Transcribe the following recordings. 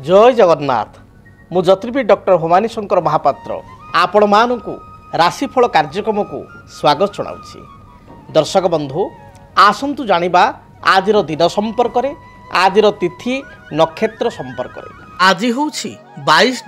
जय जगन्नाथ मु ज्योतिर्विद डॉक्टर होमानी शंकर महापात्र आपण मानू राशिफल कार्यक्रम को स्वागत जनाऊँगी। दर्शक बंधु आसतु जानिबा आजिर दिन संपर्क में आजिर तिथि नक्षत्र संपर्क में। आज हूँ 22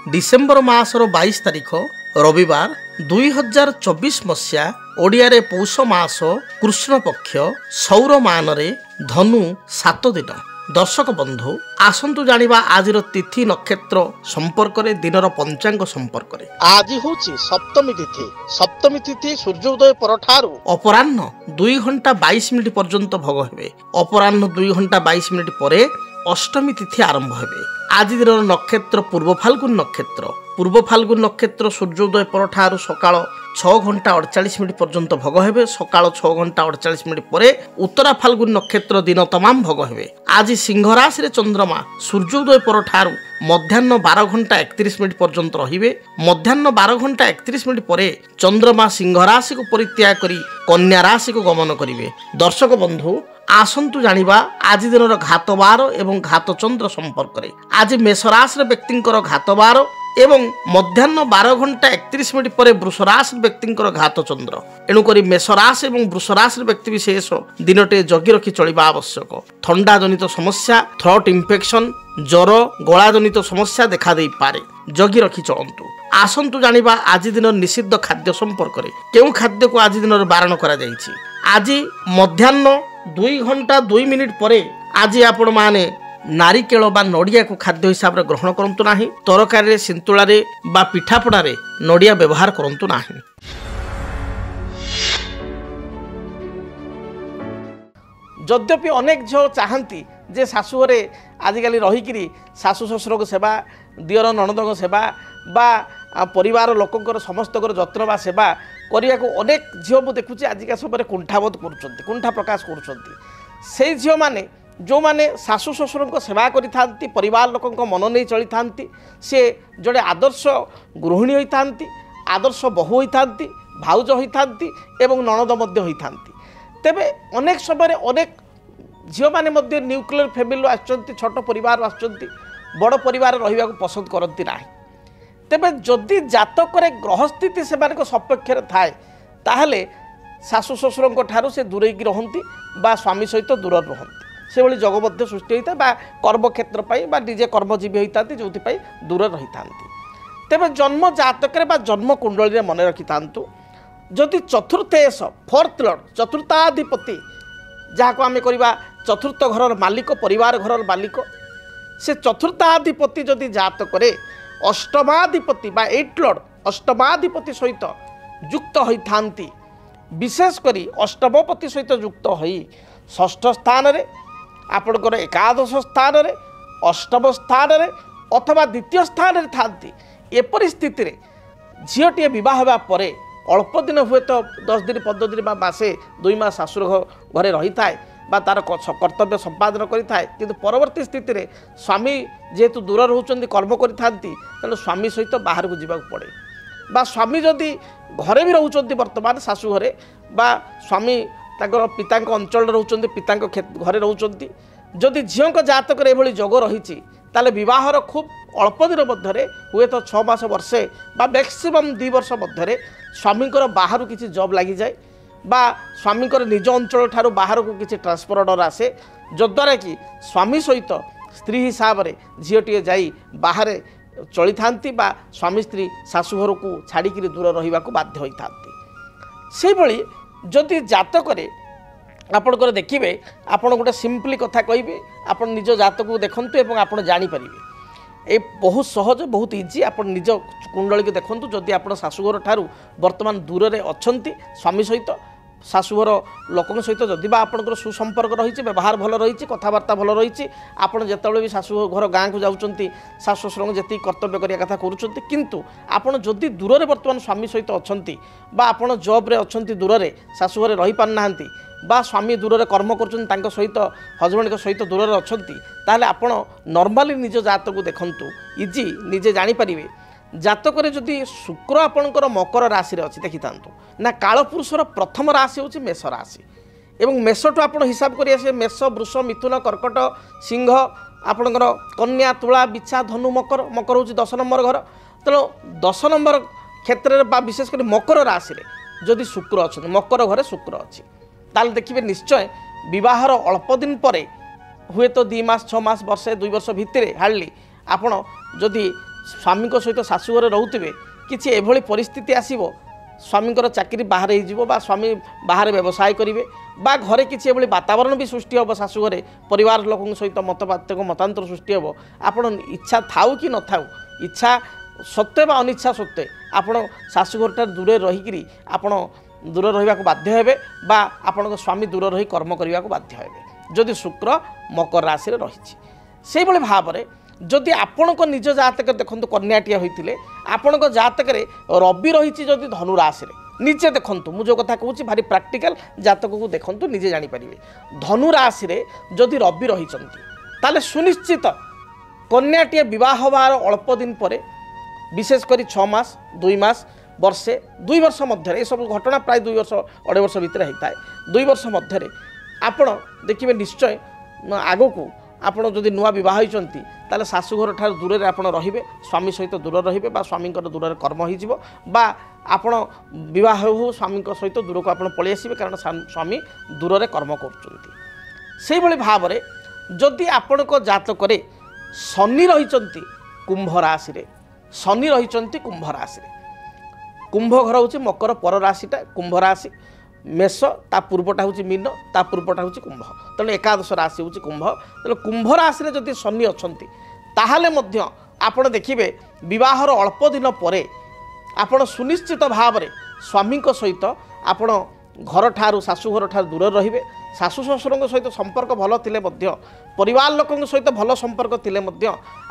डिसेम्बर मासर 22 तारिख रविवार 2024 मसीहा ओडिया रे पौष मास कृष्ण पक्ष सौर मान रे धनु 7 दिन। दर्शक बंधु आसतु जानिबा आजिर तिथि नक्षत्र संपर्क रे दिनर पंचांग संपर्क रे। आज हूँ सप्तमी तिथि सूर्योदय परठारु अपराह्न 2 घंटा 22 मिनिट पर्यंत भोग हेबे। अपराह्न 2 घंटा 22 मिनिट परे अष्टमी तिथि आरंभ हेबे। आज दिन नक्षत्र पूर्व फाल्गुन नक्षत्र सूर्योदय परठारु सकाळ 6 घंटा 48 मिनिट पर्यंत भोग हेबे। सकाळ 6 घंटा 48 मिनिट परे उत्तरा फाल्गुन नक्षत्र दिन तमाम भोग हेबे। आज सिंह राशि रे चंद्रमा सूर्योदय परठारु मध्याह्न 12 घंटा 31 मिनिट पर्यंत रहिबे। मध्याह्न 12 घंटा 31 मिनिट परे चंद्रमा सिंह राशि को परित्याग करी कन्या राशि को गमन करिवे। दर्शक बंधु आसतु जानिबा आज दिन घातबार एवं घात चंद्र संपर्क रे। आज मेष राशि व्यक्तिंकर घातबार एवं मध्याह्न 12 घंटा 31 मिनिट पर वृष राशि व्यक्तिंकर घात चंद्र। एणुकरी मेष राशि एवं वृष राशि व्यक्ति विशेष दिनटे जगी रखी चलिबा आवश्यक। थंडा जनित समस्या थ्रोट इन्फेक्शन ज्वर गला जनित समस्या देखा दे पारे, जगी रखी चलंतु। आसंतु जानिबा आज दिन निषिद्ध खाद्य संपर्क रे। केउ खाद्य को आज दिन बारण करा जायछि। आज मध्याह्न 2 घंटा 2 मिनिट परे आज आपण माने नारिकेल बा नड़िया को खाद्य हिसाब रे ग्रहण करंतु नाही। तरकारी सिंतुला रे बा पिठापड़ा रे नड़िया व्यवहार करंतु नाही। यद्यपि अनेक झील चाहती जे शाशुघरे आजिकल रहीकि शाशु शशुर को सेवा दियर नणद सेवा बा परिवार लोकंर समस्त जत्न बा सेवा करने को अनेक झील मुझे देखुची आजिका समय कुंठाबोध कुंठा प्रकाश कर झील मैंने जो माने शाशु शशुर को सेवा करि परिवार लोक मन नहीं चली था सी जड़े आदर्श गृहिणी होता आदर्श बहु होता भाउज होता एवं नणद होता। तेबे अनेक समय अनेक झील मैंने न्यूक्लियर फैमिली आसुँच छोट परिवार आसुँच बड़ परिवार रहा पसंद करती ना। तेबे जदि जातक ग्रह स्थिति से सपक्ष थाए ताहले शाशु शशुर ठारू से दूरे रहती बा स्वामी सहित दूर रहती से भली जगबद्ध सृष्टि होता है कर्म क्षेत्र बा निजे कर्मजीवी होता जो दूर रही था। तेबे जन्म जातक जन्म कुंडली मन रखि था जदि चतुर्थेश फोर्थ लॉर्ड चतुर्थाधिपति जहाँ को आम करवा चतुर्थ घर मालिक परिवार घर मालिक से चतुर्थाधिपति जदि जातक अष्टमाधिपति बा 8 लॉर्ड अष्टमाधिपति सहित युक्त होता विशेषकर अष्टमपति सहित युक्त हो षष्ठ स्थान रे आपणकर एकादश स्थान रे अष्टम स्थान रे अथवा द्वितीय स्थान रे थांती एपरि स्थिति रे झीलटे विवाह होगा पर अल्प दिन हुए तो 10 दिन 15 दिन मासे 2 मास शाशुर घरे रही थाए बा तार कर्तव्य संपादन करिथाए किंतु परवर्ती स्थिति रे स्वामी जेहेतु दूर रहउचंदी कर्म करिथांती तेणु स्वामी सहित बाहर को जीवा पड़े बा स्वामी जदि घरे भी रहउचंदी वर्तमान शाशु घरे बा स्वामी ताकर पिता अंचल रहउचंदी पिता घरे रहउचंदी जदि झील जातक एभली जोग रही ताले विवाहर खूब अल्प दिन मध्य हुए तो 6 मास वर्षे बा मैक्सिमम 2 वर्ष मध्य स्वामींकर बाहर किसी जॉब लगी जाए बा स्वामींकर निज अंचल ठारू बाहर को किसी ट्रांसफर ऑर्डर आसे जद्वारा कि स्वामी सहित स्त्री हिसाब से झीलटे जाई बाहर चली थांती बा स्वामी स्त्री शाशुघर को छाड़ी दूर रहा बाध्य होता। से भली जदि जातक आपणकर देखिए आपड़ गोटे सिंपली कथा कहे आप निज जातक को देखूँ और आप जापर ये बहुत सहज बहुत इजी आप निज कुंडली को देखूँ जदि आप शाशुघर ठारू वर्तमान दूर में अच्छा स्वामी सहित शाशुघर लोकों सहित जदि आपंकर सुसंपर्क रही व्यवहार भल रही कथबार्ता भल रही आपड़ जिते भी शाशुघर गाँव को जाऊँच शाशु शशुर जी कर्तव्य करने कथा करुँच किंतु आपड़ जदि दूर में बर्तमान स्वामी सहित अच्छा आपड़ जॉब्रे अच्छा दूर में शाशुघर रही पारना बा स्वामी दूर में कर्म कर सहित हजबैंड सहित दूर में अच्छा ताहले आपण नॉर्मली निज जातक को देखूँ इजी निजे जापर जातक जदि शुक्र आपणकर मकर राशि अच्छी देखी था ना कालपुरुषर प्रथम राशि हूँ मेष राशि एवं मेष टू आप हिसाब करेंगे मेष वृष मिथुन कर्कट सिंह ଆପଣଙ୍କର କନ୍ୟା ତୁଳା ବିଛା ଧନୁ ମकर ମकर ହେଉଛି 10 ନମ୍ବର ଘର। ତେଣୁ 10 ନମ୍ବର କ୍ଷେତ୍ରରେ ବା ବିଶେଷ କରି ମକର ରାଶିରେ ଯଦି ଶୁକ୍ର ଅଛନ୍ତି ମକର ଘରେ ଶୁକ୍ର ଅଛି ତାହେଲେ ଦେଖିବେ ନିଶ୍ଚୟ ବିବାହର ଅଳ୍ପ ଦିନ ପରେ ହୁଏତ 2 ମାସ 6 ମାସ ବର୍ଷେ 2 ବର୍ଷ ଭିତରେ ହାର୍ଡଲି ଆପଣ ଯଦି ସ୍ୱାମୀଙ୍କ ସହିତ ଶାଶୁ ଘରେ ରହୁଥିବେ କିଛି ଏଭଳି ପରିସ୍ଥିତି ଆସିବ ସ୍ୱାମୀଙ୍କର ଚାକିରି ବାହାରେ ହେଇଯିବ ବା ସ୍ୱାମୀ ବାହାରେ ବ୍ୟବସାୟ କରିବେ বা ঘরে কিছু এভাবে বাতাবরণ বি সৃষ্টি হব শাশু ঘরে পরিবার লোক সহিত মতপার্থক্য মতান্তর সৃষ্টি হব আপনার ইচ্ছা থাও কি নথাও ইচ্ছা সত্ত্বে বা অনিচ্ছা সত্ত্বে আপনার শাশু ঘরটার দূরে রহিকি আপনার দূরে রহবাক বাধ্য হবে বা আপনার স্বামী দূরে রহি কর্ম করা বাধ্য হবে যদি শুক্র মকর রাশি রয়েছে সেইভাবে ভাবে যদি আপনার নিজ জাতক দেখুন কন্যাটিয়া হয়েছিল আপনার জাতকরে রবি রয়েছে যদি ধনু রাশি নিজে দেখুন মু যে কথা কହୁছি ভারি প্রাকটিকাল জাতককে দেখুন নিজে জাঁপারে ধনু রাশি যদি রবি রয়েছেন তাহলে সুনিশ্চিত কন্যাটিଏ বিবাহ হবার অল্প দিন পরে বিশেষ করে 6 মাস 2 মাস বর্ষে 2 বর্ষ মধ্যে এসব ঘটনা প্রায় 2 বর্ষ 2.5 বর্ষ ভিতরে হয়ে থাকে 2 বর্ষ মধ্যে আপনার দেখবে নিশ্চয় আগুক আপনার যদি নূয়া বিবাহ হয়েছেন তাহলে শাশুঘর ঠার দূরে আপনার রহবে স্বামী সহিত দূরে রহবে বা স্বামীঙ্কর দূরে কর্ম হয়ে বা আপনার বিবাহ হো স্বামী সহিত দূরক আপনার পলাই আসবে কারণ স্বামী দূরে কর্ম করছেন সেইভাবে ভাবে যদি আপনার জাতকরে শনি রয়েছেন কুম্ভ রাশি শনি রয়েছেন কুম্ভ রাশি কুম্ভ ঘর হচ্ছে মকর পর রাশিটা কুম্ভ রাশি মেষ তা পূর্বটা হচ্ছে মীন তা পূর্বটা হচ্ছে কুম্ভ তেমন একাদশ রাশি হচ্ছে কুম্ভ তেমন কুম্ভ রাশি যদি শনি অনেক তাহলে আপনার দেখবে বিবাহর অল্প দিন পরে আপনার সুনিশ্চিত ভাবে স্বামী সহিত আপনার ঘর ঠার শাশুঘর ঠার দূরে রহবে শাশু শ্বশুর সহিত সম্পর্ক ভালো থিলে পরিবার লোক সহিত ভালো সম্পর্ক থিলে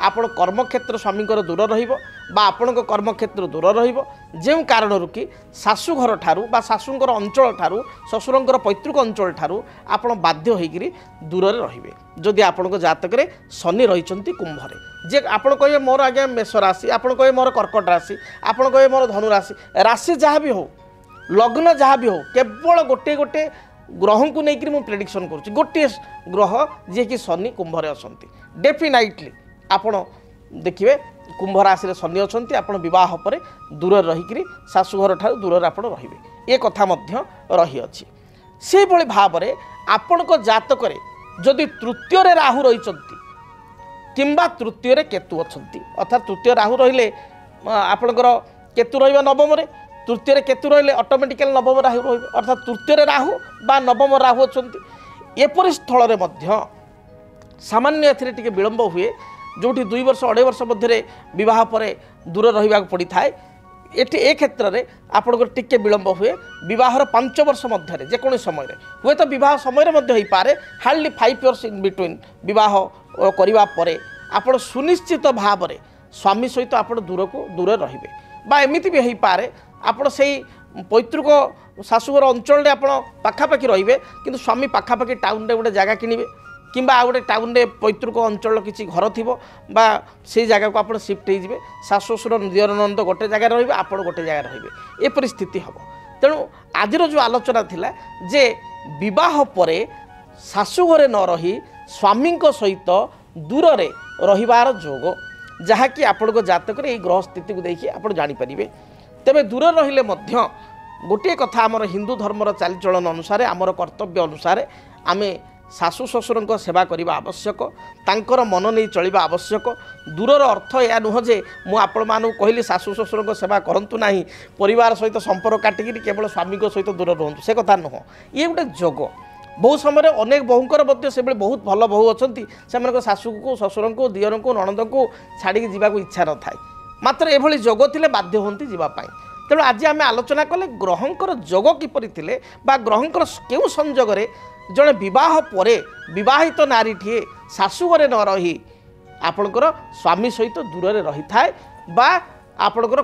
আপনার কর্মক্ষেত্র স্বামীঙ্কর দূর রহব বা আপনার কর্মক্ষেত্র দূর রহব যে কারণর কি শাশুঘর ঠার বা শাশুঙ্কর অঞ্চল ঠার শ্বশুরঙ্কর পৈতৃক অঞ্চল ঠার আপনার বাধ্য হয়ে দূরে রহবে যদি আপনার জাতকরে শনি রয়েছেন কুম্ভরে যে আপনার কে মোর আজ্ঞা মেষ রাশি আপনার কে মোর কর্কট রাশি আপনার কে মোর ধনু রাশি রাশি যা বি হো লগ্ন যা বি হো কেবল গোटे गोटे ग्रह को लेकर मुझे प्रेडिक्शन करुँच गोटे ग्रह जी कि शनि कुंभरे अच्छा डेफिनेटली आपण देखिए कुंभ राशि शनि अच्छा आप बह पर दूर रहीकि शाशुघर ठार दूर आप रे ये कथा रही अच्छी से भाव में आपण जातक जदि तृतीय राहु रही किंबा तृतीय केतु अच्छा अर्थात तृतीय राहु रे आपणकर केतु रहा नवम तृतीय केतु रही ऑटोमेटिकल नवम राहु रही अर्थात तृतीय राहु बा नवम राहु अच्छा एपरी स्थल सामान्य ए विलंब हुए जो 2 वर्ष 2.5 वर्ष मध्य बह पर दूर रहा पड़ी था ये क्षेत्र में आपको टिके विलंब हुए बहर 5 वर्ष मध्य जेको समय हुए तो बह समय हो पारे हार्डली 5 इयर्स इन बिटवीन बह करने आप सुनिश्चित भाव में स्वामी सहित आप दूर को दूर रे बा एमती भी हो पारे आप पैतृक शाशुघर अंचल आप पाखापाखि रे कि स्वामी पाखापाखि टाउन रे गोटे जगह किणवे कि गोटे टाउन रे पैतृक अंचल किसी घर थी से जगह को आप शिफ्ट हो शाशु शशुर दियर नंद गोटे जगह रे आप गोटे जगह रे ये परिस्थिति हम तेणु आज जो आलोचना थिला जे विवाह पर शाशुघर न रही स्वामी सहित दूर रे रहिबार जोग जहाँकि आपण जातक ग्रह स्थिति को देखिए आप जानीपारे तेरे दूर रहिले गोटे कथा आमर हिंदू धर्मर चालचलन अनुसार आमर कर्तव्य अनुसार आमे शाशु शशुर सेवा करने आवश्यक तांकर मन नहीं चलवा आवश्यक दूरर अर्थ या नुह जे मुझे कहली शाशु शशुर सेवा करूँ ना परिवार सहित संपर्क काटिकी केवल स्वामी सहित दूर रुहतु से कथा नुह ये गोटे जोग बहुत समय अनेक बहुंकर से बहुत भल बहु अच्छा से शाशु को शशुर को दियर को नणद को छाड़ी जावाक इच्छा न थाए मात्र एभली जोग थिले बाध्य होती जावाई तेणु आज आम आलोचना कले ग्रहंकर जोग किपरि थिले बा ग्रहंकर केउ संजोग जड़े बह पर बहित नारीटीए शाशुघर न रही आपणकर स्वामी सहित दूर रही थाए बा आपणकर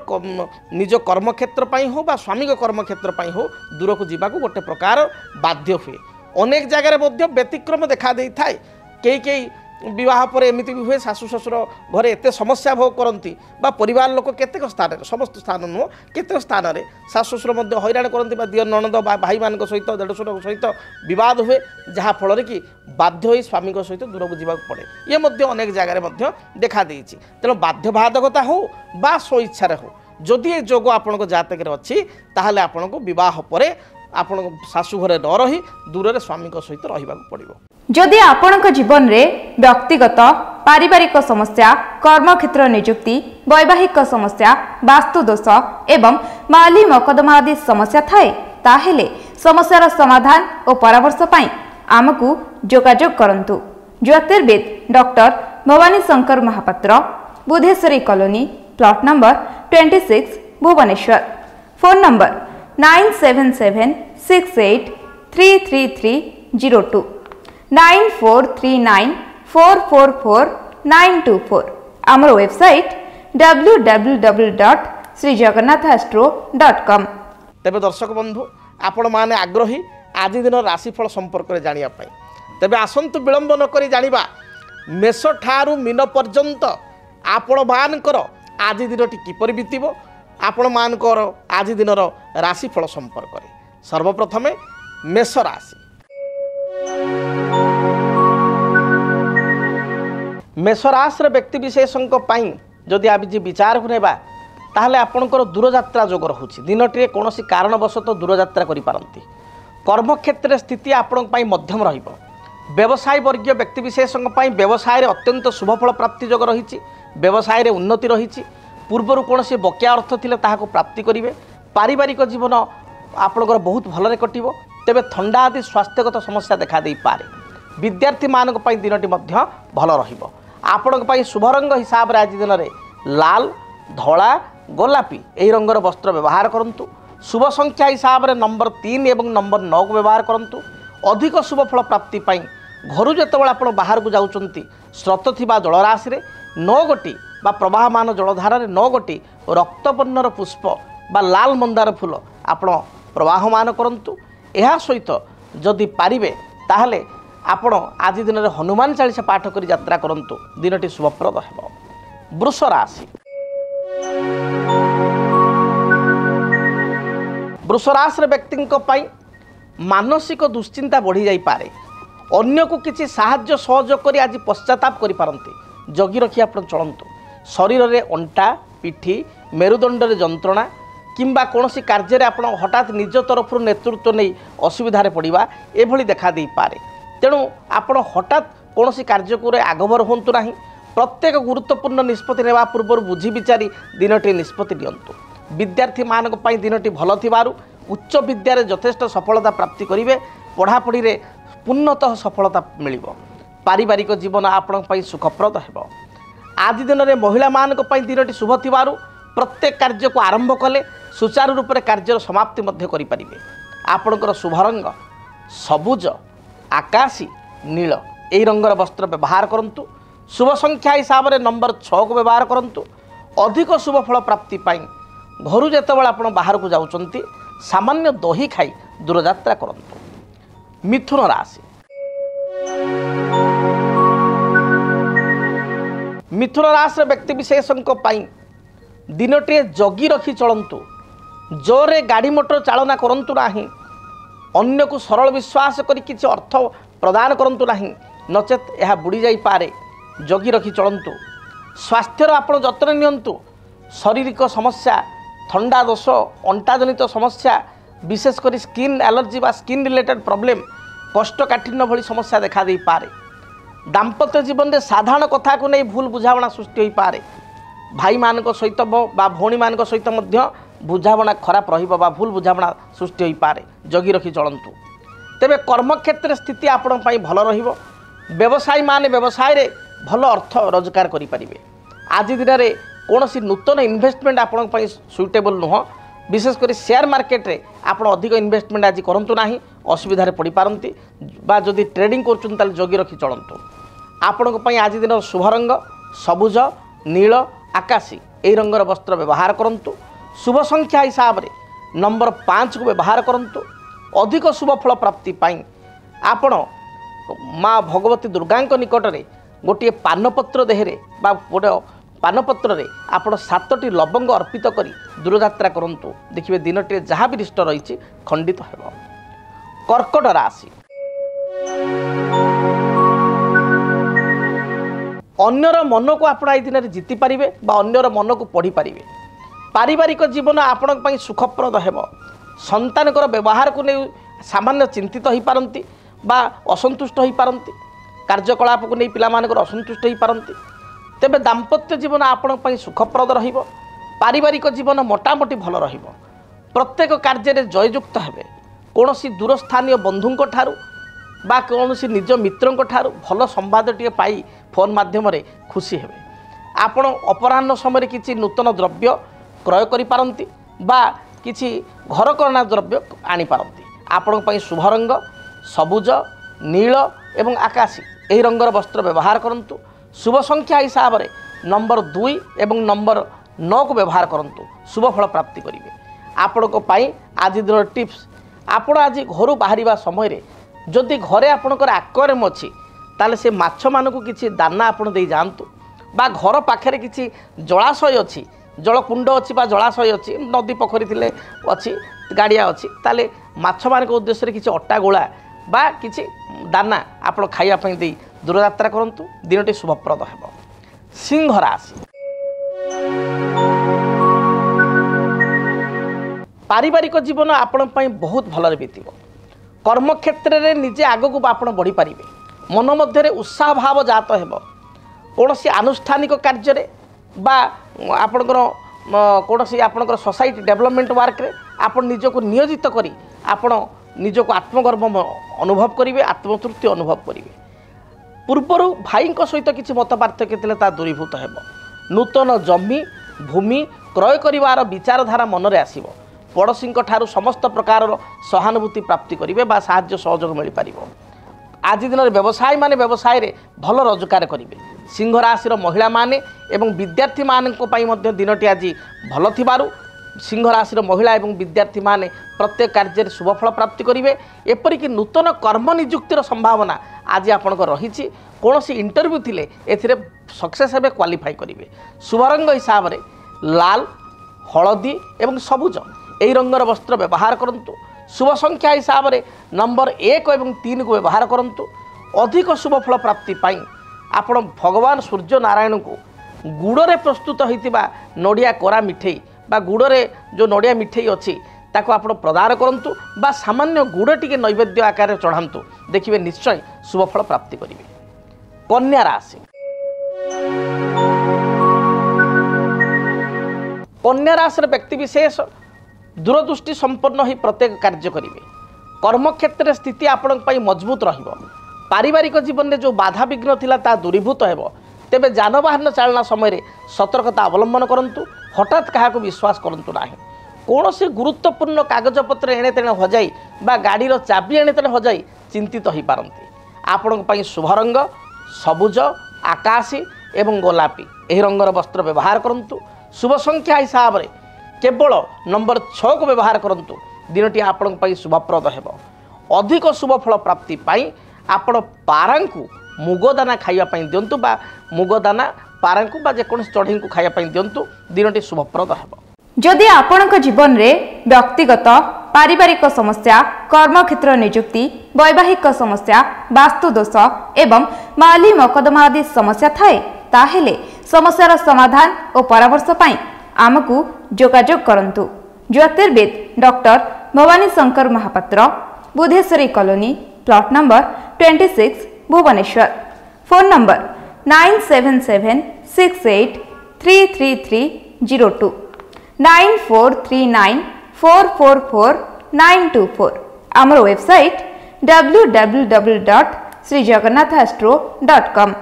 निज कर्मक्षेत्र हो बा स्वामी कर्मक्षेत्र हो दूर को जावाक गोटे प्रकार बाध्य हुए अनेक जगार व्यतिक्रम देखा दे थाए कई विवाह पर एमती भी हुए शाशु शशुर घरे एत समस्या भोग करती परिवार लोक केतेक स्थान समस्त स्थान नुह केतेक स्थान में शाशु शशुर हैरान करती दियर ननद भाई मान सहित देढ़शुर सहित बद हुए जहाँफल कि बाध्य हो स्वामी सहित दूर को जावाक पड़े ये अनेक जगह देखा देती तेणु बाध्यबाधकता हो बा स्वइच्छा हो जदि ये जोग आपण जातक अच्छी ताहले आपण को बह पर आपण शाशु घरे न रही दूर में स्वामी सहित रहा पड़ो। जदि आपणक जीवन में व्यक्तिगत पारिवारिक समस्या कर्मक्षेत्र नियुक्ति वैवाहिक समस्या वास्तुदोष एवं माली मकदमा आदि समस्या थाए ताहेले समस्यार समाधान और परामर्श पाई आमकु जोगाजोग करंतु। ज्योतिर्विद doctor Bhabani Shankar Mahapatra, Budheswari colony, plot number 26, Bhubaneswar. Phone number 9776833302 9439444924। आमर वेबसाइट www.srijagannathastro.com। तेबे दर्शक बंधु आपण माने आग्रही आज दिन राशिफल संपर्क में जानिया पाई तेबे आसंतु विलंब न करी जानिबा मेष ठारू मीन पर्यंत आपण मानकर आज दिनटी किपरि बीतिबो आपण मानकर आज दिनर राशिफल संपर्क में। सर्वप्रथमे मेष राशि। मेष राशि व्यक्ति विशेषों जदि आज विचार को नेबा ताहले आपणकर दूरयात्रा जोग रहुछि दिनटी कौन कारणवशत दूरयात्रा करिपारंती। कर्मक्षेत्र स्थिति आपण मध्यम रहिबो। व्यवसाय वर्गीय व्यक्ति विशेषों व्यवसाय अत्यंत शुभफल प्राप्ति जोग रही व्यवसाय उन्नति रही पूर्वर कौन बकेया अर्थ थिले ताहाको प्राप्ति करिवे। पारिवारिक जीवन आपणकर बहुत भलरे कटिबो। तेबे थंडा आदि स्वास्थ्यगत समस्या देखा दे पारे। विद्यार्थी मानक पई दिनटी मध्य भल रहिबो। आपणक पई शुभ रंग हिसाब रे आज दिन रे लाल धला गोलापी एही रंगर वस्त्र व्यवहार करंतु। शुभ संख्या हिसाब रे नंबर 3 एवं नंबर 9 को व्यवहार करंतु। अधिक शुभ फल प्राप्ति पाई घर जेतेबेले आपण बाहर को जाउचंती स्रोत थिबा जलराशि रे 9 गोटी बा प्रवाहमान जलधार रे 9 गोटी रक्तवर्णर पुष्प बा लाल मंदार फूल आपण प्रवाहमान करंतु। एहा सहित जदि पारिबे ताहले आपण आज दिन रे हनुमान चालीसा पाठ करी यात्रा करंतु दिनटी शुभप्रद हेबो। वृष राशि। वृष राशि व्यक्ति मानसिक दुश्चिंता बढ़ी जाई पारे। अन्य को किसी साहाय्य सहयोग करी आज पश्चाताप करि पारंती। जगी रखी आपण चलंतु। शरीर रे अंटा पिठी मेरुदंड रे जंत्रणा किंबा कोनोसी कार्य रे आपण हठात निज तरफ नेतृत्व नहीं असुविधा पड़वा एभली देखा दे पारे। तेणु आपण हठात कोनोसी कार्य को आगभर होंतु नाही। प्रत्येक गुरुत्वपूर्ण निष्पत्ति नेवा पूर्व बुझी विचारी दिनटी निष्पत्ति नियंतु। विद्यार्थी मानक पई दिनटी भल थिबारु उच्च विद्यारे यथेष्ट सफलता प्राप्ति करिवे। पढ़ापढ़ी रे पूर्णतः सफलता मिलिबो। पारिवारिक जीवन आपण पई सुखप्रद हेबो। आज दिन में महिला मानक पई दिनटी शुभ थिबारु प्रत्येक कार्य को आरंभ कले सुचारू रूप से कार्य समाप्ति मध्य करि परिबे। आपणकर शुभ रंग सबुज आकाशी नील एही रंगर वस्त्र व्यवहार करंतु। शुभ संख्या हिसाब से नंबर 6 को व्यवहार करंतु। अधिक शुभ फल प्राप्ति पाई घरु जेतेबेले आपण बाहर को जाउचंती सामान्य दही खाई दूरयात्रा करंतु। मिथुन राशि। मिथुन राशि व्यक्ति विशेषों दिनटे जगी रखी चलंतु। जोरे गाड़ी मोटर चालना करंतु नाही। अन्य को सरल विश्वास करी किछि अर्थ प्रदान करंतु नाही नचेत यह बुड़ी जाई पारे। जगी रखी चलंतु। स्वास्थ्यर आपण जतन नियंतु। शारीरिक समस्या थंडा दोष अंटाजनित समस्या विशेषकर स्किन एलर्जी बा स्किन रिलेटेड प्रॉब्लम कोष्ठकाठिन्य भली समस्या देखा दे पारे। दाम्पत्य जीवन में साधारण कथा को नहीं भूल बुझावना सृष्टि हो पारे। भाई मान सहित बा भौणी मान सहित बुझावना खराब रहिबो बा भूल बुझावना सृष्टि हो पारे। जगी रखी चलंतु। तेबे कर्मक्षेत्र स्थिति आपण पई भल रहिबो। व्यवसायी माने व्यवसाय रे भल अर्थ रोजगार करि परिबे। आज दिन रे कोनोसी नूतन इन्वेस्टमेंट आपण पई सुइटेबल नुह। विशेषकर शेयर मार्केट रे आपण अधिक इन्वेस्टमेंट आज करंतु नाही असुविधा पड़ी पारंती बा जदि ट्रेडिंग करछुन ताल जगी रखी चलंतु। आपण पई आज दिन शुभ रंग सबुज नील आकाशी एही रंगर वस्त्र व्यवहार करंतु। शुभ संख्या हिसाब रे नंबर 5 को व्यवहार करंतु। अधिक शुभ फल प्राप्ति पाई आपण माँ भगवती दुर्गा निकट में गोटे पानपत्र देहरे बा गोटे पानपत्र आपण 7टी लवंग अर्पित करी दूरयात्रा करंतु देखिए दिनटे जहाँ भी रिष्ट रही खंडित हो। कर्कट राशि अन्यर मन को आपण आई दिन जीति पारे अन्यर मन को पढ़ी पारे। पारिवारिक जीवन आपण सुखप्रद हो। संतान व्यवहार को नहीं सामान्य चिंतित हो पारती बा असंतुष्ट हो पारती। कार्यकलाप को नहीं पिला असंतुष्ट हो पारती। तेबे दाम्पत्य जीवन आपण सुखप्रद रहिबो। पारिवारिक जीवन मोटामोटी भल रहिबो। प्रत्येक कार्य जययुक्त हेबे। कौनसी दूरस्थानीय बंधुंक ठारू बा कौनसी निज मित्रंक ठारू भल संवाद टिए पाई फोन माध्यम रे खुशी हेबे। आपण अपराह्न समय किछि नूतन द्रव्य क्रय करि पारंती बा किछि घरकरणा द्रव्य आनी पारंती। आपण पई शुभ रंग सबुज नील एवं आकाशी एही रंगर वस्त्र व्यवहार करंतु। शुभ संख्या हिसाब से नंबर 2 एवं नंबर 9 को व्यवहार करंतु। शुभ फल प्राप्ति करेंगे। आपण को पाई आज दिन टिप्स आपण आज घर बाहर समय रे जदि घरे आपणकर आक्वेरियम अच्छी ताले से माछ मान को किसी दाना आपण दे जातु बा घर पाखे किसी जलाशय अच्छी जलकुंड अच्छी बा जलाशय अच्छी नदी पोखरी थिले अच्छी गाड़िया अच्छी ताले माछ मान उद्देश्य किसी अट्टा गोला बा किसी दाना आपण खाइबा दे दूरयात्रा करंतु। दिनटी शुभप्रद हेब। सिंह राशि पारिवारिक जीवन आपण बहुत भल बीतब। कर्म क्षेत्र में निजे आग को आप बढ़ी पारे। मन मध्य उत्साह भाव जात हेब। कौन सी आनुष्ठानिक कार्य बा आपणकर कौन सी आपणकर सोसाइटी डेवलपमेंट वर्क रे आप निजक नियोजित करी आपण निजक आत्मगर्व अनुभव करेंगे। आत्मतृप्ति अनुभव करेंगे। पूर्वर भाई सहित किसी मत पार्थक्य दूरीभूत हेब। नूतन जमी भूमि क्रय करिवार विचारधारा मनरे आसीबो। पड़ोसी ठारू समस्त प्रकार सहानुभूति प्राप्ति करेंगे बा साहाय्य सहयोग मिल पार। आज दिन व्यवसायी माने व्यवसाय रे भल रोजगार करेंगे। सिंह राशि महिला माने एवं विद्यार्थी मानक पई मध्य दिनटी आज भल थिबारु सिंह राशि महिला एवं विद्यार्थी माने प्रत्येक कार्य शुभफल प्राप्ति करेंगे। एपरिक नूतन कर्म नियुक्तिर संभावना आज आपंक रही। कौन सी इंटरव्यू थिले एथिरे सक्सेस हेबे क्वालिफाई करेंगे। शुभ रंग हिसाब से लाल हलदी एवं सबुज यही रंगर वस्त्र व्यवहार करंतु। शुभ संख्या हिसाब से नंबर 1 एवं 3 को व्यवहार करंतु। अधिक शुभ फल प्राप्ति पाई आपण भगवान सूर्य नारायण को गुड़े प्रस्तुत होइतिबा नड़िया कोरा मिठेई बा गुड़े जो नड़िया मिठेई अच्छी ताको आपण प्रदान करंतु बा सामान्य गुड़ टिके नैवेद्य आकार चढ़ातु। देखिए निश्चय शुभ फल प्राप्ति करेंगे। कन्या राशि कन्या राशि व्यक्ति विशेष दूरदृष्टि संपन्न ही प्रत्येक कार्य करेंगे। कर्म क्षेत्र स्थिति आपण मजबूत रहिबो। पारिवारिक जीवन में जो बाधा विघ्न थिला ता दूरीभूत हेबो। तेबे जानवाहन चालना समय सतर्कता अवलंबन करंतु। हठात क्या विश्वास करंतु नाही। कौन से गुरुत्वपूर्ण कागजपत्र एणे तेणे हजाई बा गाड़ीर चाबी एणे तेणे हजाई चिंतित हो पारती। आपण शुभ रंग सबुज आकाशी एवं गोलापी यही रंगर वस्त्र व्यवहार करंतु। शुभ संख्या हिसाब से केवल नंबर 6 को व्यवहार करंतु। दिनटी आपण शुभप्रद हेब। अधिक शुभ फल प्राप्ति पाई आपण पारांकु मुगदाना खाइबा दिंतु बा मुगदाना पारांकु बा जेकोसी चढ़ई को खाइबा दिंतु। दिनटी शुभप्रद हेब। जदि आपणक जीवन रे व्यक्तिगत पारिवारिक समस्या कर्मक्षेत्र नियुक्ति वैवाहिक समस्या वास्तु दोष एवं माली मकदमा आदि समस्या थाए ताहेले समस्यार समाधान और परामर्श पाई आमकु जोगाजोग करंतु। ज्योतिर्विद doctor Bhabani Shankar Mahapatra Budheswari colony plot number 26 Bhubaneswar. Phone number 9776833302 9439444924। आमर वेबसाइट www.srijagannathastro.com।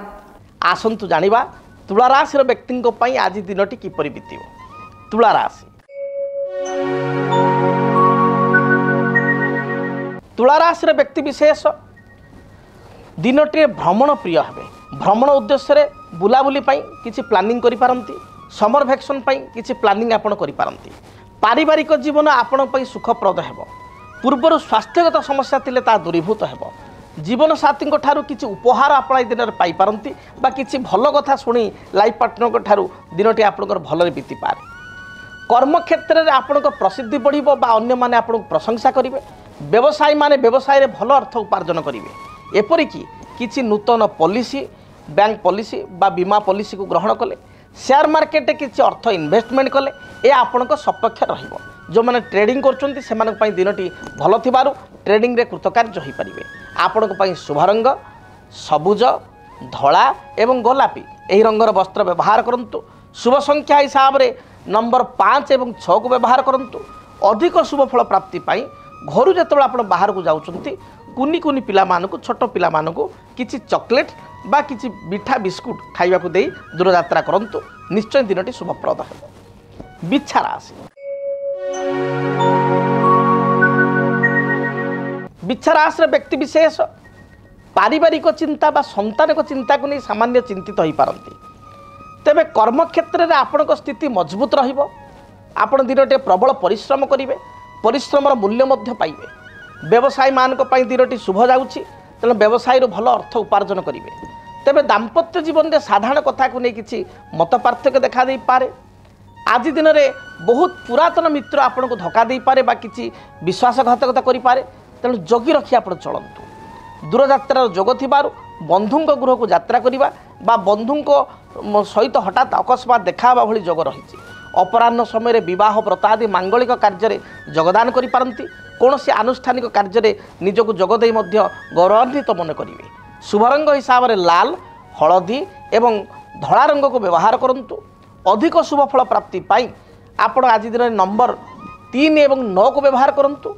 आसंतु जानिबा तुला राशि व्यक्ति आज दिनटी किपरि बीतिब। तुला राशि तुला राशि व्यक्ति विशेष दिनटी भ्रमण प्रिय हेबे। भ्रमण उद्देश्य बुलाबुली किसी प्लानिंग करि पारंती। समर भैक्शन किसी प्लानिंग आपण करि पारंती। पारिवारिक जीवन आपण सुखप्रद हेब। पूर्वर स्वास्थ्यगत समस्या थिले ता दूरीभूत हेब। जीवन साथी ठारू किसी उपहार आपण दिन में पाइपारती बा किसी भल कथा शुणी लाइफ पार्टनर ठारू दिनटी आपंकर भल बीती पारे। कर्म क्षेत्र में आपण प्रसिद्धि बढ़िबो बा अन्य माने आपण प्रशंसा करेंगे। व्यवसायी माने व्यवसाय रे भल अर्थ उपार्जन करेंगे। एपरिकी किसी नूतन पॉलिसी बैंक पॉलिसी बा बीमा पॉलिसी को ग्रहण कले, शेयर मार्केट किसी अर्थ इन्वेस्टमेंट कले, ये आपण सपक्ष रहिबो। जो माने ट्रेडिंग करछन्ती सेमानक पई दिनटी भल थिबारु ट्रेडिंग रे कृतकार्य होई परिबे। आपणक पई शुभ रंग सबुज धला एवं गोलापी एही रंगर वस्त्र व्यवहार करंतु। शुभ संख्या हिसाब रे नंबर 5 एवं 6 को व्यवहार करंतु। अधिक शुभ फल प्राप्ति पाई घर जेतबे आपण बाहर को जाउछन्ती कुनी कुनी पिला मानकु छोट पिला मानकु किछि चॉकलेट बा किछि मिठा बिस्कुट खाइबा को देई दूर यात्रा करंतु। निश्चय दिनटी शुभप्रद हेबो। बिच्छा राशि बिच्छा राशि व्यक्ति विशेष पारिवारिक चिंता बा संतान चिंता को नहीं सामान्य चिंतित हो पारती। तेबे कर्म क्षेत्र में आपण स्थिति मजबूत रहिबो। आपण दिनटे प्रबल परिश्रम करेंगे, परिश्रम मूल्य मध्य पाइबे। व्यवसायी मान दिनटी शुभ जाउछि, तेणु व्यवसाय भल अर्थ उपार्जन करेंगे। तेबे दाम्पत्य जीवन में साधारण कथा को नहीं किसी मत पार्थक्य देखा दे पारे। आज दिन में बहुत पुरातन मित्र आपन को धोखा दे पारे बा किसी विश्वासघातकता करि पारे। तेणु जगी रखी आप चलतु। दूरयात्रार जोग थिबारु बंधुं गृह को यात्रा करिबा बा बंधुं सहित हठात अकस्मात देखा भली जोग रही। अपराह्न समय विवाह व्रत आदि मांगलिक कार्य योगदान करि पारंती। कौनसी आनुष्ठानिक कार्य निजक जोगदे गौरवान्वित मन करेंगे। शुभ रंग हिसाब से लाल हलदी एवं धला रंग को व्यवहार करंतु। अधिक शुभ फल प्राप्ति पाई आपण आज दिन नंबर 3 एवं 9 को व्यवहार करंतु।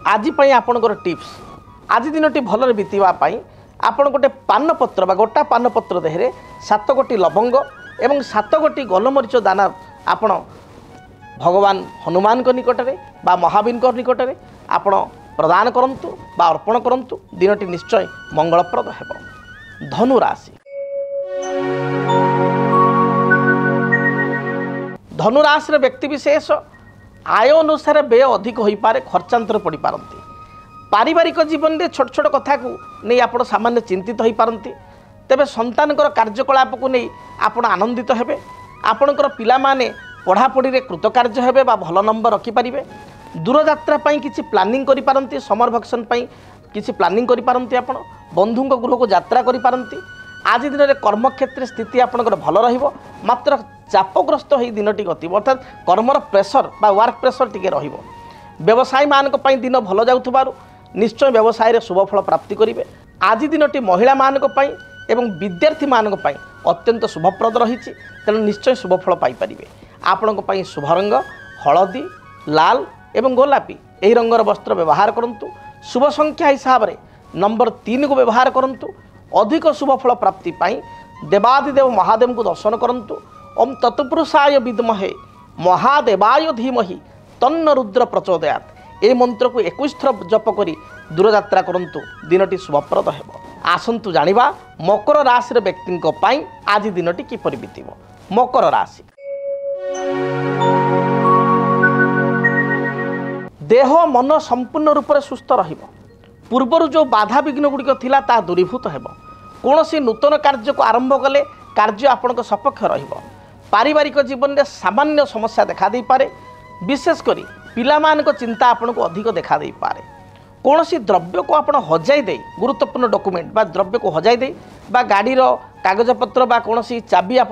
आज पाई आपणकर टिप्स आज दिनटी भल बीतवा पाई आपण गोटे पान पत्र बा गोटा पान पत्र देहरे 7 गोटी लवंग एवं 7 गोटी गोलमरीच दाना आपण भगवान हनुमान को निकटरे बा महावीर को निकटरे आपण प्रदान करंतु बा अर्पण करंतु। दिनटी निश्चय मंगलप्रद हेबो। धनु राशि धनु राशि व्यक्ति विशेष आय अनुसार व्यय अधिक हो पारे, खर्चांतर पड़ पारती। पारिवारिक जीवन में छोट छोट कथा को नहीं आप सामान्य चिंतित हो पारती। तेबे संतान कार्यकलाप को नहीं आप आनंदित हेबे। आपणकर पिला माने पढ़ापढ़ी रे कृतकार्य हेबे बा भल नंबर रखिपारे। दूर यात्रा पाई किसी प्लानिंग करि पारंती। समर भैकेशन पाई किसी प्लानिंग करि पारंती। आपण बंधुं गृह को यात्रा करि पारंती। आज दिन में कर्म क्षेत्र स्थिति आपणकर भल रहिबो। मात्र चापग्रस्त हो दिनटी गति अर्थात कर्मर प्रेसर बा वर्क प्रेसर टिके रहिबो। व्यवसायी मानक पई दिन भल जाउथबारु निश्चय व्यवसाय रे शुभ फल प्राप्ति करिवे। आज दिनटी महिला मानक पई एवं विद्यार्थी मानक पई अत्यंत शुभप्रद रहिछि। तेणु निश्चय शुभ फल पाई परिवे। आपणक पई शुभ रंग हलदी लाल एवं गोलापी एही रंगर वस्त्र व्यवहार करंतु। शुभ संख्या हिसाब रे नंबर 3 को व्यवहार करंतु। अधिक शुभ फल प्राप्ति पाई देवादिदेव महादेव को दर्शन करंतु। ओम तत्पुरुषाय विद्महे महादेवाय धीमहि तन्न रुद्र प्रचोदयात् ए मंत्र को 21 थर जप करी दूर यात्रा करंतु। दिनटी शुभप्रद हेबो। आसंतु जानिबा मकर राशि व्यक्ति पाई आज दिनटी किपरि बीतिबो। मकर राशि देह मन संपूर्ण रूप से सुस्थ रहिबो। पूर्वर जो बाधा विघ्न गुड़िक थिला ता दूरीभूत हेबो। कौनसी नूतन कार्य को आरंभ कले कार्य आपणक सपक्ष रहिबो। पारिवारिक जीवन में सामान्य समस्या देखा दे पारे। विशेषकर पिलामानक चिंता आपको अधिक देखा दे पारे। कौनसी द्रव्य को आप हजाई दे गुरुत्वपूर्ण डॉक्यूमेंट बा द्रव्य को हजाई दे बा गाड़ीर कागजपत्र बा कौनसी चाबी आप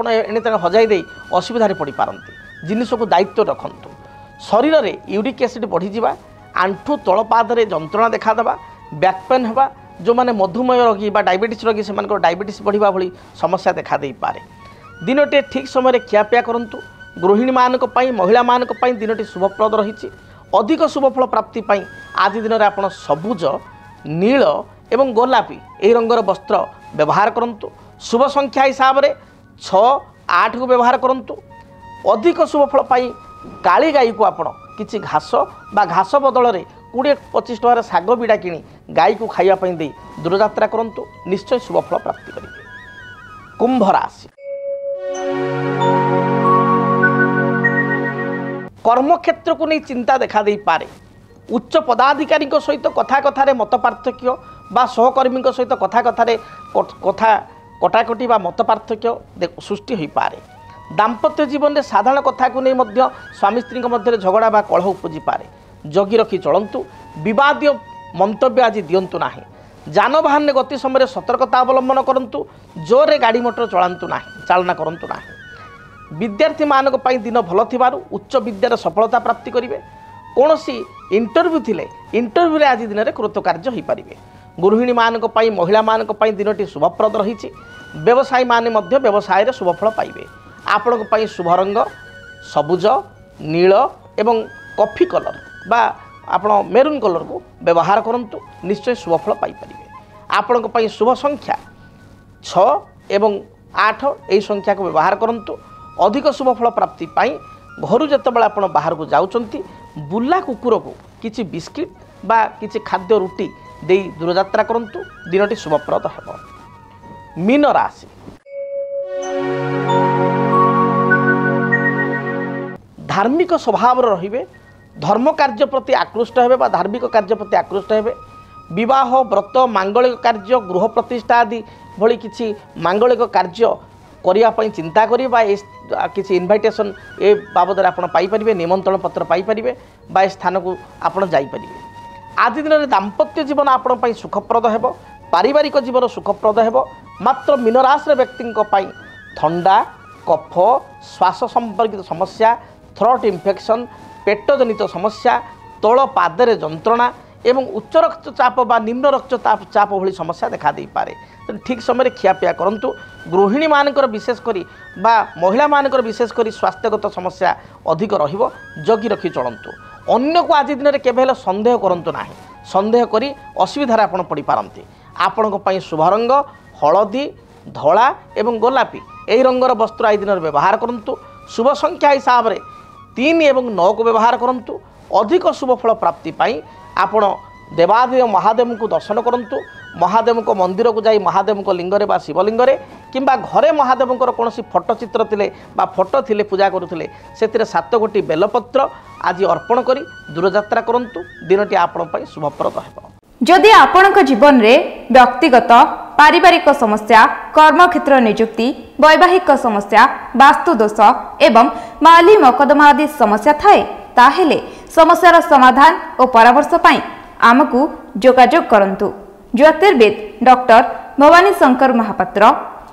हजाई दे असुविधा पड़ पारती। जिनिस को दायित्व रखंतु। शरीर में यूरिक एसिड बढ़ीजा, आंठू तलपादे जंत्रणा देखादेवा, बैक पेन होगा, जो मैंने मधुमेह रोगी बा डायबिटीज रोगी से डायबिटीज बढ़िया भली समस्या देखा दे पारे। दिनटे ठीक समय खियापिया करंतु। गृहिणी मानक पई महिला मानक पई दिनटी शुभप्रद रही। अधिक शुभफल प्राप्ति पाई आज दिन में आप सबुज नील एवं गोलापी यही रंगर वस्त्र व्यवहार करंतु। शुभ संख्या हिसाब से 6 8 को व्यवहार करंतु। अधिक शुभफल पाई काली गाई को आपण किछि घास बा घास बदल में 20-25 टकर शाग बिड़ा किणी गाई को खाइबा दे दूर यात्रा करंतु। निश्चय शुभफल प्राप्ति करेंगे। कुंभ राशि कर्म क्षेत्र को नहीं चिंता देखा दे पारे। उच्च पदाधिकारी सहित कथा कथार मत पार्थक्य बा सहकर्मी सहित कथा कथारे कथा कटाकटी बा मत पार्थक्य सृष्टि हो पारे। दाम्पत्य जीवन में साधारण कथा को नहीं मध्य स्वामी स्त्री मध्य झगड़ा बा कलह उपजी पारे। जगी रखी चलतु, विवादीय मंतव्य आज दिंतु ना। जानवाहन गति समय सतर्कता अवलंबन करूँ, जोरे गाड़ी मोटर चलातु ना, चालना करूँ ना। विद्यार्थी मानक पई दिन भल थिबारु उच्च विद्यार सफलता प्राप्ति करेंगे। कौन सी इंटरव्यू थिले इंटरव्यू आज दिन में कृतकार्य हो पारे। गृहिणी मानक पई महिला मानक पई दिनटी शुभप्रद रही। व्यवसायी माने मध्य व्यवसाय शुभफल पाइबे। आपण पई शुभ रंग सबुज, नील एवं कॉफी कलर बा आपण मेरून कलर को व्यवहार करंतु, निश्चय शुभफल पाई परिबे। आपण पई शुभ संख्या 6 एवं 8 एही संख्या को व्यवहार करंतु। अधिक शुभफल प्राप्ति पाई घर जेतेबेले आपण बाहर को जाउचंती, बुला कुकुर को किछि बिस्किट बा किछि खाद्य रुटी दे दूरयात्रा करंतु, दिनटी शुभप्रद हेबो। मीन राशि धार्मिक स्वभाव रहिबे, धर्म कार्य प्रति आकृष्ट हेबे बा धार्मिक कार्य प्रति आकृष्ट हेबे। विवाह व्रत मांगलिक कार्य गृह प्रतिष्ठा आदि भली किछि मांगलिक कार्य करिया पई चिंता करी बा किछि इनविटेशन ए बाबद आपण पाई परिबे, निमंत्रण पत्र पाई परिबे बा ए स्थान को आपण जाई परिबे। आज दिन में दाम्पत्य जीवन आपण पई सुखप्रद हेबो, पारिवारिक जीवन सुखप्रद हेबो। मात्र मीन राशि व्यक्ति थंडा, कफ, श्वास संपर्कित समस्या, थ्रोट इन्फेक्शन, पेट जनित समस्या, तल पादरे जंत्रणा एवं उच्च रक्तचाप बा निम्न रक्तचाप भली समस्या देखा दे पारे। तो ठीक समय खियापिया करंतु। गृहिणी मानकर विशेष करी बा महिला मानकर विशेष करी स्वास्थ्यगत समस्या अधिक रहिबो, जगी रखी चलंतु। अन्य को आज दिन में केवल संदेह करंतु नाही, संदेह करी असुविधार आपण पड़ी पारंती। आपणक पई शुभ रंग हलदी, धला एवं गोलापी एही रंगर वस्त्र आज दिन में व्यवहार करंतु। शुभ संख्या हिसाब से 3 एवं 9 को व्यवहार करंतु। अधिक शुभफल प्राप्ति पाई आपण देवादेव महादेव को दर्शन करंतु। महादेव को मंदिर को जाई महादेव को लिंगरे बा शिवलिंगरे किंबा घरे महादेव कौन फोटो चित्र थिले बा फोटो थिले पूजा करुथिले सेतिरे 7 गोटी बेलपत्र आज अर्पण करी दूरयात्रा करंतु। दिनटी आपण पई शुभप्रद हेबो। जदि आपणक जीवन रे व्यक्तिगत पारिवारिक समस्या, कर्मक्षेत्र नियुक्ति, वैवाहिक समस्या, वास्तु दोष एवं माली मकदमा आदि समस्या थाए ताहेले समस्यार समाधान और परामर्श पाई आमकु जोगाजोग करंतु। ज्योतिर्विद doctor Bhabani Shankar Mahapatra,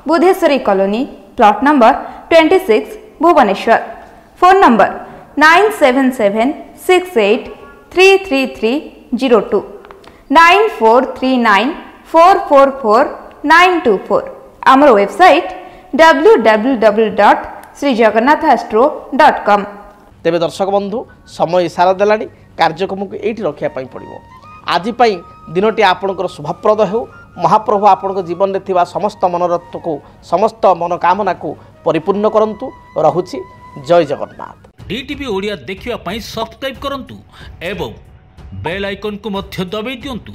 Budheswari colony, plot number 26, Bhubaneswar. Phone number 9776833302 9439444924। आमर वेबसाइट www.srijagannathastro.com। तेबे दर्शक बंधु समय इशारा देलानी कार्यक्रम को एठी रखिया पई पड़िबो। आज पई दिनटी आपनकर शुभप्रद हो। महाप्रभु आपनक जीवन में थिबा समस्त मनोरथ को समस्त मनोकामना को परिपूर्ण करंतु। रहुछि जय जगन्नाथ। डीटीवी ओडिया देखिवा पई सब्सक्राइब करंतु एवं बेल आइकन को मध्य दबाई दियंतु।